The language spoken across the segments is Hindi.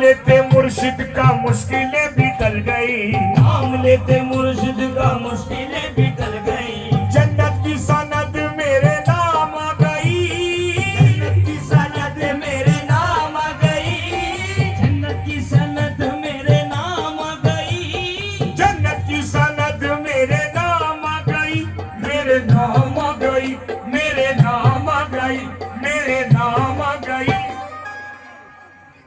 लेते मुर्शिद का मुश्किलें भी टल गई, नाम लेते मुर्शिद का मुश्किलें भी टल गई। जन्नत की सनद मेरे नाम आ गई, जन्नत की सनद मेरे नाम आ गई। जन्नत की सनद मेरे नाम आ गई। जन्नत की सनद मेरे नाम आ गई, मेरे नाम आ गई, मेरे नाम आ गई, मेरे नाम आ गई।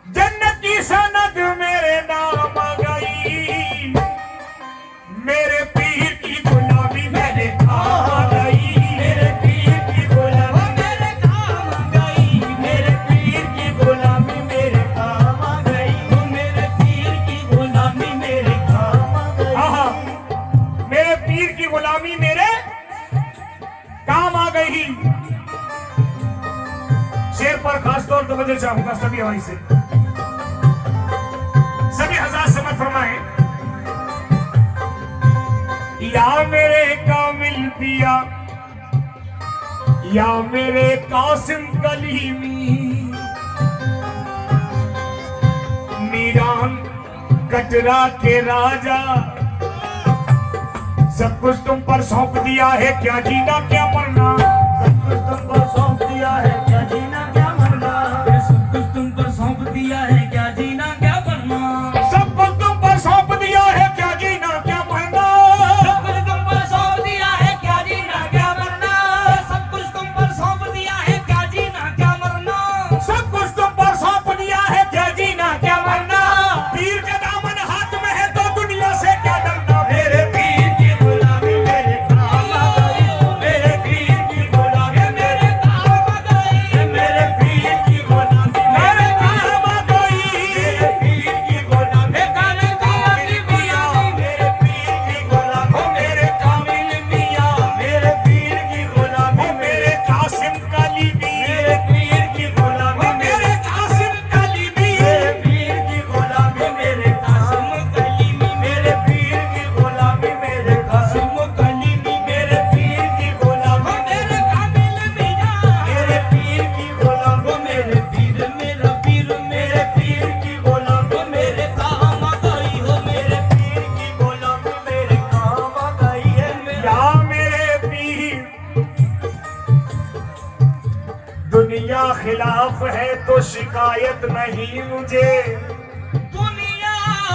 जन्नत की सनद मेरे नाम आ गई, मेरे पीर की गुलामी मेरे काम आ गई, मेरे पीर की गुलामी मेरे काम आ गई, मेरे पीर की गुलामी मेरे काम आ गई। मेरे पीर की गुलामी मेरे काम आ गई। आहा, मेरे पीर की गुलामी मेरे काम आ गई। शेर पर खास तौर पर वजह चाहूंगा सभी हवाई से, सभी हज़रात समझ फरमाए। या मेरे कामिल पिया, या मेरे कासिम कलीमी, मीरान कटरा के राजा, सब कुछ तुम पर सौंप दिया है, क्या जीना क्या मरना। सब कुछ तुम पर सौंप दिया है, क्या जीना क्या मरना। सब कुछ तुम पर सौंप दिया है, क्या जीना क्या मरना। सब कुछ तुम पर सौंप दिया है, क्या जीना क्या मरना। सब कुछ तुम पर सौंप दिया है, क्या जीना क्या मरना। सब कुछ तुम पर सौंप दिया है, क्या जीना क्या मरना। सब कुछ तुम पर सौंप दिया है, क्या जीना क्या मरना। पीर का दामन हाथ में है तो दुनिया से क्या डरना। मेरे पीर की गुलामी मेरे काम आ गई। मेरे पीर की गुलामी मेरे काम आ गई। मेरे पीर की गुलामी मेरे काम आ गई। मेरे पीर की गुलामी कामिल मियां, मेरे पीर की गुलामी मेरे कामिल मियां, मेरे पीर की गुलामी मेरे कासिम कलीमी, मेरे पीर की गुलामी मेरे कासिम कलीमी, मेरे पीर की गुलामी मेरे कासिम कलीमी। मेरे पीर की गुलामी मेरे कासिम कलीमी। मेरे पीर की गुलामी मेरे कामिल मियां, मेरे पीर की गुलामी मेरे पीर मेरा पीर। मेरे पीर की गुलामी मेरे काम आ गई हो। मेरे पीर की गुलामी मेरे काम आ गई है। या मेरे पीर दुनिया खिलाफ है तो शिकायत नहीं मुझे।